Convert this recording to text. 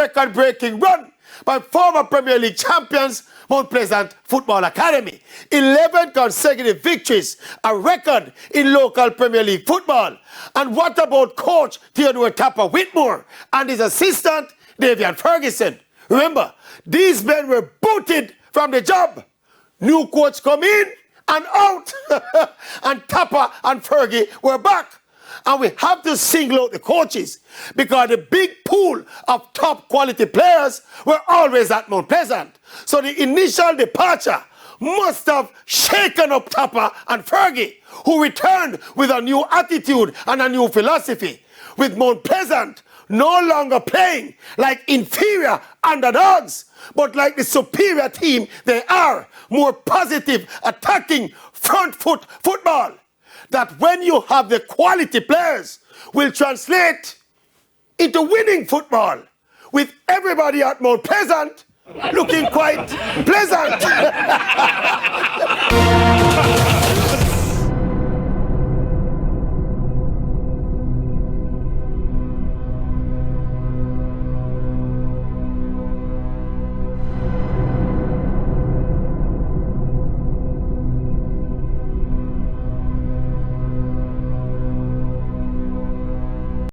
record-breaking run by former Premier League champions Mount Pleasant Football Academy. 11 consecutive victories, a record in local Premier League football. And what about coach Theodore Tapper Whitmore and his assistant Davian Ferguson? Remember, these men were booted from the job. New coach come in and out. And Tapper and Fergie were back. And we have to single out the coaches because the big pool of top quality players were always at Mount Pleasant. So the initial departure must have shaken up Tapper and Fergie, who returned with a new attitude and a new philosophy, with Mount Pleasant no longer playing like inferior underdogs, but like the superior team they are, more positive, attacking, front foot football. That when you have the quality players will translate into winning football, with everybody at Mount Pleasant looking quite pleasant.